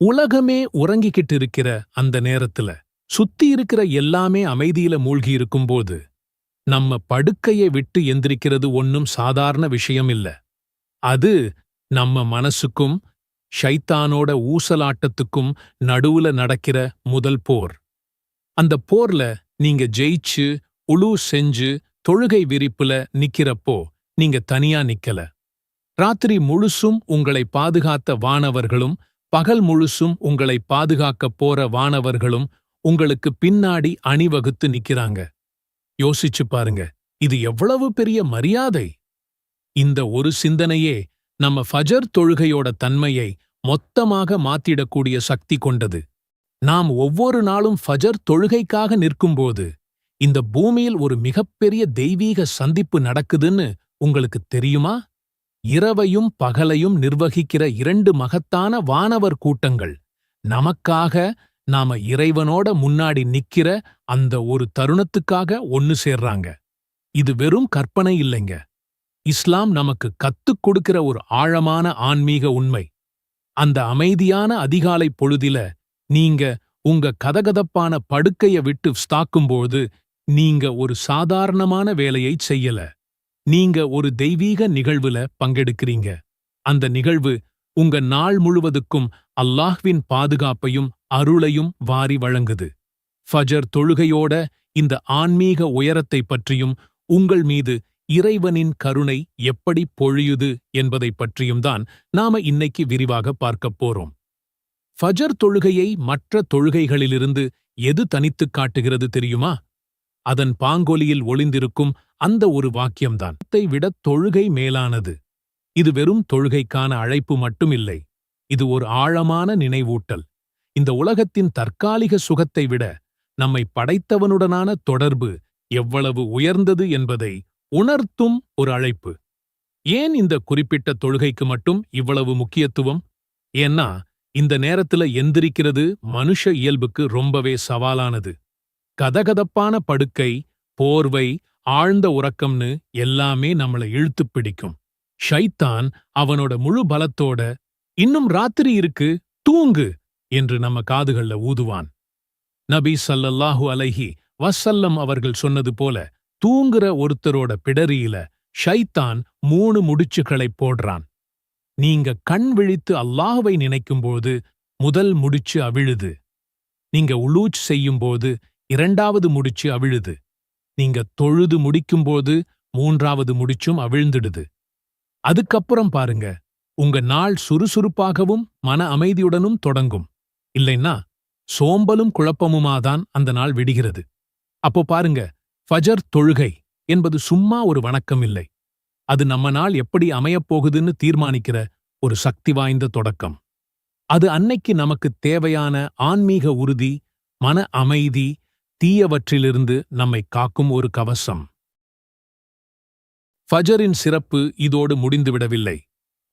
உலகமே உறங்கிக்கிட்டு இருக்கிற அந்த நேரத்துல சுத்தி இருக்கிற எல்லாமே அமைதியில மூழ்கி இருக்கும்போது நம்ம படுக்கையை விட்டு எந்திரிக்கிறது ஒன்னும் சாதாரண விஷயம் இல்ல. அது நம்ம மனசுக்கும் ஷைத்தானோட ஊசலாட்டத்துக்கும் நடுவுல நடக்கிற முதல் போர். அந்த போர்ல நீங்க ஜெயிச்சு உளு செஞ்சு தொழுகை விரிப்புல நிக்கிறப்போ நீங்க தனியா நிக்கல. ராத்திரி முழுசும் உங்களை பாதுகாத்த வானவர்களும் பகல் முழுசும் உங்களை பாதுகாக்கப் போற வானவர்களும் உங்களுக்கு பின்னாடி அணிவகுத்து நிக்கிறாங்க. யோசிச்சு பாருங்க, இது எவ்வளவு பெரிய மரியாதை! இந்த ஒரு சிந்தனையே நம்ம ஃபஜர் தொழுகையோட தன்மையை மொத்தமாக மாத்திடக்கூடிய சக்தி கொண்டது. நாம் ஒவ்வொரு நாளும் ஃபஜர் தொழுகைக்காக நிற்கும்போது இந்த பூமியில் ஒரு மிகப்பெரிய தெய்வீக சந்திப்பு நடக்குதுன்னு உங்களுக்கு தெரியுமா? இரவையும் பகலையும் நிர்வகிக்கிற 2 மகத்தான வானவர் கூட்டங்கள் நமக்காக நாம இறைவனோட முன்னாடி நிக்கிற அந்த ஒரு தருணத்துக்காக ஒன்னு சேர்றாங்க. இது வெறும் கற்பனை இல்லைங்க. இஸ்லாம் நமக்கு கத்துக் கொடுக்கிற ஒரு ஆழமான ஆன்மீக உண்மை. அந்த அமைதியான அதிகாலை பொழுதில நீங்க உங்க கதகதப்பான படுக்கைய விட்டு ஸ்தாக்கும்போது நீங்க ஒரு சாதாரணமான வேலையைச் செய்யல. நீங்க ஒரு தெய்வீக நிகழ்வுல பங்கெடுக்கிறீங்க. அந்த நிகழ்வு உங்க நாள் முழுவதுக்கும் அல்லாஹ்வின் பாதுகாப்பையும் அருளையும் வாரி வழங்குது. ஃபஜர் தொழுகையோட இந்த ஆன்மீக உயரத்தை பற்றியும் உங்கள் மீது இறைவனின் கருணை எப்படி பொழியுது என்பதை பற்றியும் தான் நாம இன்னைக்கு விரிவாக பார்க்கப் போறோம். ஃபஜர் தொழுகையை மற்ற தொழுகைகளிலிருந்து எது தனித்துக் காட்டுகிறது தெரியுமா? அதன் பாங்கொலியில் ஒளிந்திருக்கும் அந்த ஒரு வாக்கியம்தான். அதை விட தொழுகை மேலானது. இது வெறும் தொழுகைக்கான அழைப்பு மட்டுமில்லை. இது ஒரு ஆழமான நினைவூட்டல். இந்த உலகத்தின் தற்காலிக சுகத்தை விட நம்மை படைத்தவனுடனான தொடர்பு எவ்வளவு உயர்ந்தது என்பதை உணர்த்தும் ஒரு அழைப்பு. ஏன் இந்த குறிப்பிட்ட தொழுகைக்கு மட்டும் இவ்வளவு முக்கியத்துவம்? ஏன்னா இந்த நேரத்துல எந்திரிக்கிறது மனுஷ இயல்புக்கு ரொம்பவே சவாலானது. கதகதப்பான படுக்கை, போர்வை, ஆழ்ந்த உறக்கம்னு எல்லாமே நம்மள இழுத்துப் பிடிக்கும். ஷைத்தான் அவனோட முழு பலத்தோட இன்னும் ராத்திரி இருக்கு, தூங்கு என்று நம்ம காதுகள்ல ஊதுவான். நபி ஸல்லல்லாஹு அலைஹி வஸல்லம் அவர்கள் சொன்னது போல தூங்குற ஒருத்தரோட பிடரியில ஷைத்தான் 3 முடிச்சுகளைப் போடுறான். நீங்க கண் விழித்து அல்லாஹ்வை நினைக்கும்போது முதல் முடிச்சு அவிழுது. நீங்க உலூஜ் செய்யும்போது 2வது முடிச்சு அவிழுது. நீங்க தொழுது முடிக்கும்போது 3வது முடிச்சும் அவிழ்ந்துடுது. அதுக்கப்புறம் பாருங்க, உங்க நாள் சுறுசுறுப்பாகவும் மன அமைதியுடனும் தொடங்கும். இல்லைன்னா சோம்பலும் குழப்பமுமாதான் அந்த நாள் விடுகிறது. அப்போ பாருங்க, ஃபஜர் தொழுகை என்பது சும்மா ஒரு வணக்கம் இல்லை. அது நம்ம நாள் எப்படி அமையப்போகுதுன்னு தீர்மானிக்கிற ஒரு சக்தி வாய்ந்த தொடக்கம். அது அன்னைக்கு நமக்கு தேவையான ஆன்மீக உறுதி, மன அமைதி, தீயவற்றிலிருந்து நம்மை காக்கும் ஒரு கவசம். ஃபஜரின் சிறப்பு இதோடு முடிந்துவிடவில்லை.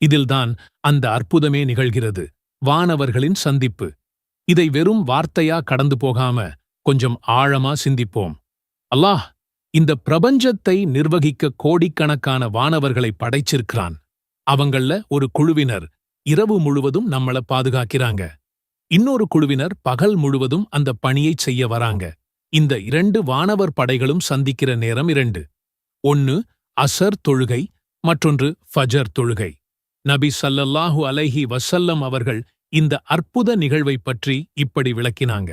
இதில்தான் அந்த அற்புதமே நிகழ்கிறது, வானவர்களின் சந்திப்பு. இதை வெறும் வார்த்தையா கடந்து போகாம கொஞ்சம் ஆழமா சிந்திப்போம். அல்லாஹ் இந்த பிரபஞ்சத்தை நிர்வகிக்க கோடிக்கணக்கான வானவர்களை படைச்சிருக்கிறான். அவங்கள ஒரு குழுவினர் இரவு முழுவதும் நம்மள பாதுகாக்கிறாங்க. இன்னொரு குழுவினர் பகல் முழுவதும் அந்த பணியைச் செய்ய வராங்க. இந்த 2 வானவர் படைகளும் சந்திக்கிற நேரம் 2. ஒன்னு அசர் தொழுகை, மற்றொன்று ஃபஜர் தொழுகை. நபி ஸல்லல்லாஹு அலைஹி வஸல்லம் அவர்கள் இந்த அற்புத நிகழ்வை பற்றி இப்படி விளக்கினாங்க.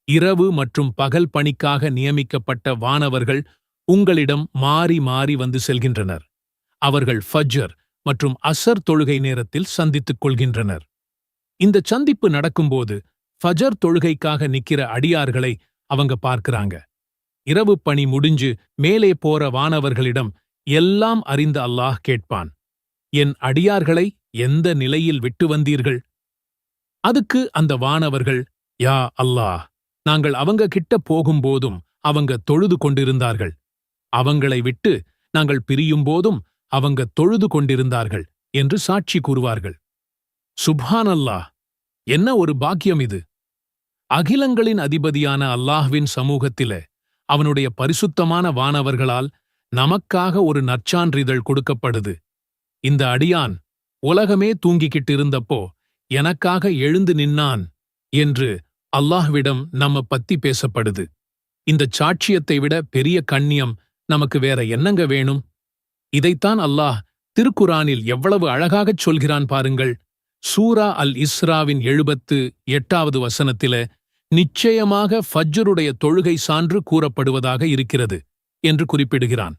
இரவு மற்றும் பகல் பணிக்காக நியமிக்கப்பட்ட வானவர்கள் உங்களிடம் மாறி மாறி வந்து செல்கின்றனர். அவர்கள் ஃபஜர் மற்றும் அசர் தொழுகை நேரத்தில் சந்தித்துக் கொள்கின்றனர். இந்த சந்திப்பு நடக்கும்போது ஃபஜர் தொழுகைக்காக நிக்கிற அடியார்களை அவங்க பார்க்கறாங்க. இரவு பணி முடிஞ்சு மேலே போற வானவர்களிடம் எல்லாம் அறிந்த அல்லாஹ் கேட்பான், என் அடியார்களை எந்த நிலையில் விட்டு வந்தீர்கள்? அதுக்கு அந்த வானவர்கள், யா அல்லாஹ், நாங்கள் அவங்க கிட்ட போகும்போதும் அவங்க தொழுது கொண்டிருந்தார்கள். அவங்களை விட்டு நாங்கள் பிரியும்போதும் அவங்க தொழுது கொண்டிருந்தார்கள் என்று சாட்சி கூறுவார்கள். சுப்ஹானல்லாஹ், என்ன ஒரு பாக்கியம் இது! அகிலங்களின் அதிபதியான அல்லாஹ்வின் சமூகத்திலே அவனுடைய பரிசுத்தமான வானவர்களால் நமக்காக ஒரு நற்சான்றிதழ் கொடுக்கப்படுது. இந்த அடியான் உலகமே தூங்கிக்கிட்டு இருந்தப்போ எனக்காக எழுந்து நின்னான் என்று அல்லாஹ்விடம் நம்ம பத்தி பேசப்படுது. இந்தச் சாட்சியத்தை விட பெரிய கண்ணியம் நமக்கு வேற என்னங்க வேணும்? இதைத்தான் அல்லாஹ் திருக்குரானில் எவ்வளவு அழகாகச் சொல்கிறான் பாருங்கள். சூரா அல் இஸ்ராவின் 78வது வசனத்தில நிச்சயமாக ஃபஜ்ருடைய தொழுகை சான்று கூறப்படுவதாக இருக்கிறது என்று குறிப்பிடுகிறான்.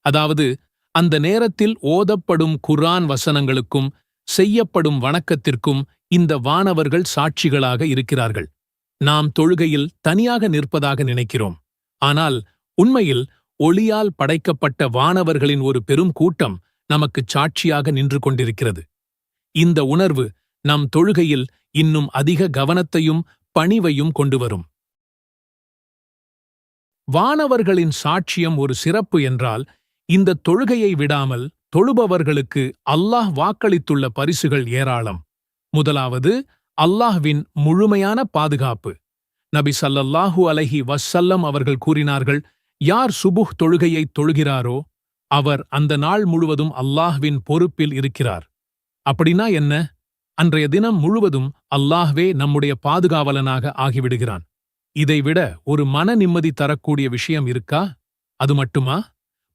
அதாவது அந்த நேரத்தில் ஓதப்படும் குர்ஆன் வசனங்களுக்கும் செய்யப்படும் வணக்கத்திற்கும் இந்த வானவர்கள் சாட்சிகளாக இருக்கிறார்கள். நாம் தொழுகையில் தனியாக நிற்பதாக நினைக்கிறோம். ஆனால் உண்மையில் ஒளியால் படைக்கப்பட்ட வானவர்களின் ஒரு பெரும் கூட்டம் நமக்குச் சாட்சியாக நின்று கொண்டிருக்கிறது. இந்த உணர்வு நம் தொழுகையில் இன்னும் அதிக கவனத்தையும் பணிவையும் கொண்டுவரும். வானவர்களின் சாட்சியம் ஒரு சிறப்பு என்றால், இந்த தொழுகையை விடாமல் தொழுபவர்களுக்கு அல்லாஹ் வாக்களித்துள்ள பரிசுகள் ஏராளம். முதலாவது, அல்லாஹ்வின் முழுமையான பாதுகாப்பு. நபி ஸல்லல்லாஹு அலைஹி வஸல்லம் அவர்கள் கூறினார்கள், யார் சுபுஹ் தொழுகையை தொழுகிறாரோ அவர் அந்த நாள் முழுவதும் அல்லாஹ்வின் பொறுப்பில் இருக்கிறார். அப்படின்னா என்ன? அன்றைய தினம் முழுவதும் அல்லாஹ்வே நம்முடைய பாதுகாவலனாக ஆகிவிடுகிறான். இதைவிட ஒரு மன நிம்மதி தரக்கூடிய விஷயம் இருக்கா? அது மட்டுமா?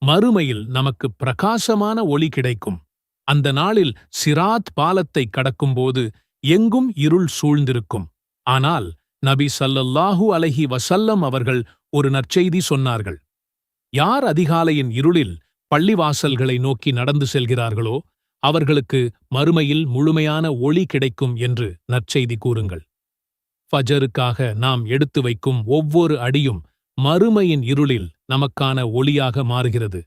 மறுமையில் நமக்கு பிரகாசமான ஒளி கிடைக்கும். அந்த நாளில் சிராத் பாலத்தை கடக்கும்போது எங்கும் இருள் சூழ்ந்திருக்கும். ஆனால் நபி ஸல்லல்லாஹு அலைஹி வஸல்லம் அவர்கள் ஒரு நற்செய்தி சொன்னார்கள். யார் அதிகாலையின் இருளில் பள்ளிவாசல்களை நோக்கி நடந்து செல்கிறார்களோ அவர்களுக்கு மறுமையில் முழுமையான ஒளி கிடைக்கும் என்று நற்செய்தி கூறுங்கள். ஃபஜருக்காக நாம் எடுத்து வைக்கும் ஒவ்வொரு அடியும் மறுமையின் இருளில் நமக்கான ஒளியாக மாறுகிறது.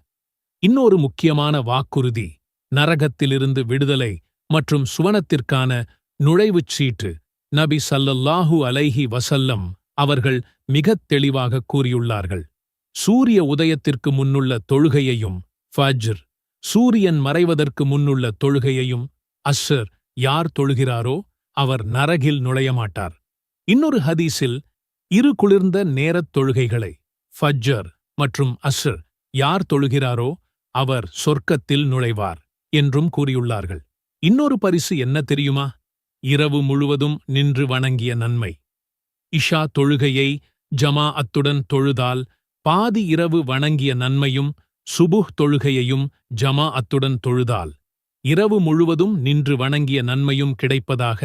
இன்னொரு முக்கியமான வாக்குறுதி நரகத்திலிருந்து விடுதலை மற்றும் சுவனத்திற்கான நுழைவுச் சீட்டு. நபி ஸல்லல்லாஹு அலைஹி வஸல்லம் அவர்கள் மிகத் தெளிவாக கூறியுள்ளார்கள். சூரிய உதயத்திற்கு முன்னுள்ள தொழுகையையும் ஃபஜ்ர், சூரியன் மறைவதற்கு முன்னுள்ள தொழுகையையும் அஸ்ர் யார் தொழுகிறாரோ அவர் நரகில் நுழையமாட்டார். இன்னொரு ஹதீஸில் இரு குளிர்ந்த நேரத் தொழுகைகளை ஃபஜ்ர் மற்றும் அஸ்ர் யார் தொழுகிறாரோ அவர் சொர்க்கத்தில் நுழைவார் என்றும் கூறியுள்ளார்கள். இன்னொரு பரிசு என்ன தெரியுமா? இரவு முழுவதும் நின்று வணங்கிய நன்மை. இஷா தொழுகையை ஜமாஅத்துடன் தொழுதால் பாதி இரவு வணங்கிய நன்மையும், சுபுஹ் தொழுகையையும் ஜமாஅத்துடன் தொழுதால் இரவு முழுவதும் நின்று வணங்கிய நன்மையும் கிடைப்பதாக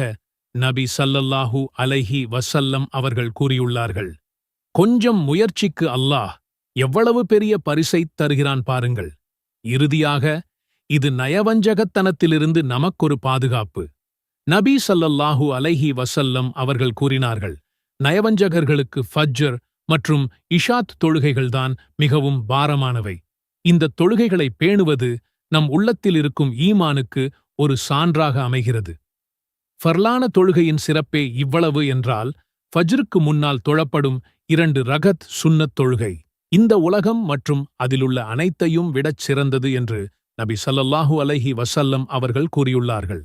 நபி ஸல்லல்லாஹு அலைஹி வஸல்லம் அவர்கள் கூறியுள்ளார்கள். கொஞ்சம் முயற்சிக்கு அல்லாஹ் எவ்வளவு பெரிய பரிசைத் தருகிறான் பாருங்கள். இறுதியாக இது நயவஞ்சகத்தனத்திலிருந்து நமக்கொரு பாதுகாப்பு. நபி ஸல்லல்லாஹு அலைஹி வஸல்லம் அவர்கள் கூறினார்கள், நயவஞ்சகர்களுக்கு ஃபஜ்ர் மற்றும் இஷாத் தொழுகைகள்தான் மிகவும் பாரமானவை. இந்த தொழுகைகளை பேணுவது நம் உள்ளத்தில் இருக்கும் ஈமானுக்கு ஒரு சான்றாக அமைகிறது. ஃபர்லான தொழுகையின் சிறப்பே இவ்வளவு என்றால், ஃபஜ்ருக்கு முன்னால் தொழப்படும் 2 ரகத் சுன்னத் தொழுகை இந்த உலகம் மற்றும் அதிலுள்ள அனைத்தையும் விடச் சிறந்தது என்று நபி ஸல்லல்லாஹு அலைஹி வஸல்லம் அவர்கள் கூறியுள்ளார்கள்.